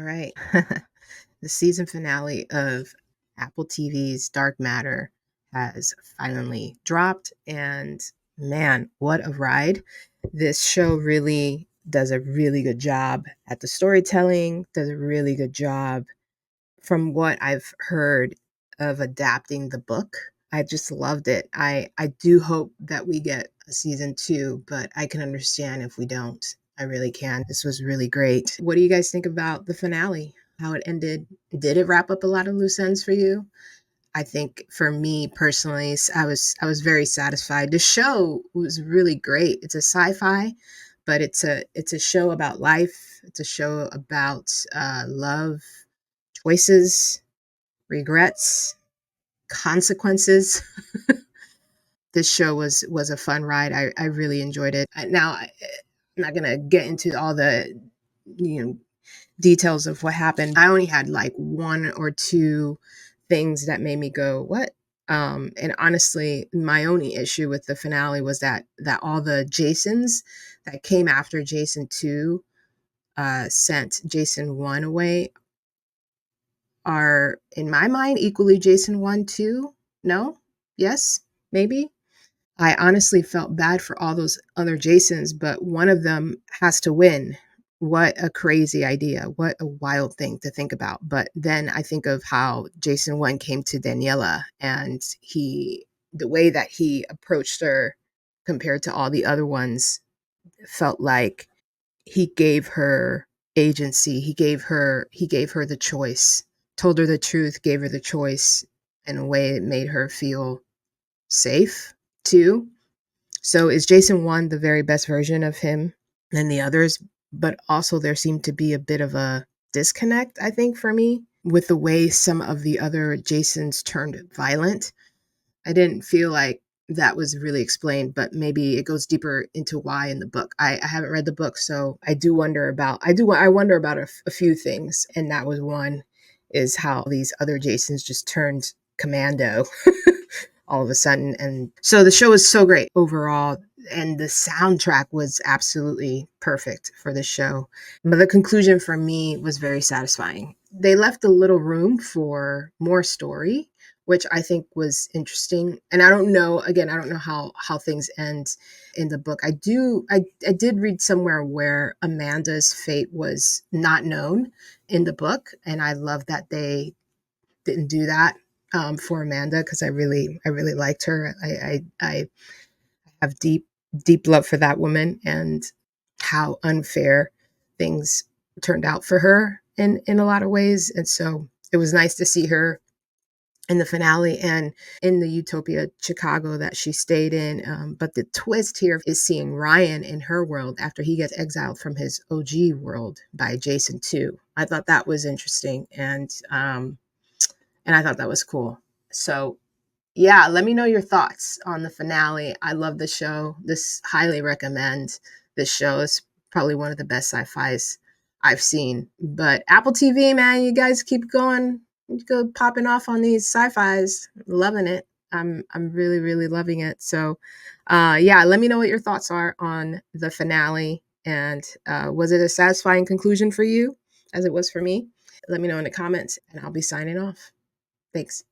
right. The season finale of Apple TV's Dark Matter has finally dropped, and man, what a ride. This show really does a really good job at the storytelling, does a really good job from what I've heard of adapting the book. I just loved it. I do hope that we get a season 2, but I can understand if we don't. I really can. This was really great. What do you guys think about the finale? How it ended? Did it wrap up a lot of loose ends for you? I think for me personally, I was very satisfied. The show was really great. It's a sci-fi, but it's a show about life. It's a show about love, choices, regrets, consequences. This show was a fun ride. I really enjoyed it. I'm not gonna get into all the you know details of what happened. I only had like one or two things that made me go, "What?" And honestly, my only issue with the finale was that all the Jasons that came after Jason 2 sent Jason 1 away are, in my mind, equally Jason 1, 2. No? Yes? Maybe? I honestly felt bad for all those other Jasons, but one of them has to win. What a crazy idea. What a wild thing to think about. But then I think of how Jason 1 came to Daniela, and the way that he approached her compared to all the other ones felt like he gave her agency. He gave her the choice, told her the truth, gave her the choice in a way that made her feel safe too. So is Jason 1 the very best version of him than the others? But also there seemed to be a bit of a disconnect, I think, for me, with the way some of the other Jasons turned violent. I didn't feel like that was really explained, but maybe it goes deeper into why in the book. I haven't read the book, so I wonder about a few things, and that was one, is how these other Jasons just turned commando all of a sudden. And so the show is so great overall, and the soundtrack was absolutely perfect for the show. But the conclusion for me was very satisfying. They left a little room for more story, which I think was interesting. And I don't know, again, I don't know how things end in the book. I did read somewhere where Amanda's fate was not known in the book, and I love that they didn't do that for Amanda, because I really liked her. I have deep love for that woman, and how unfair things turned out for her in a lot of ways. And so it was nice to see her in the finale and in the Utopia Chicago that she stayed in. But the twist here is seeing Ryan in her world after he gets exiled from his OG world by Jason 2. I thought that was interesting, and I thought that was cool. So yeah, let me know your thoughts on the finale. I love the show. This highly recommend this show. It's probably one of the best sci-fis I've seen. But Apple TV, man, you guys keep going, you go popping off on these sci-fis. Loving it. I'm really, really loving it. So yeah, let me know what your thoughts are on the finale. And was it a satisfying conclusion for you as it was for me? Let me know in the comments, and I'll be signing off. Thanks.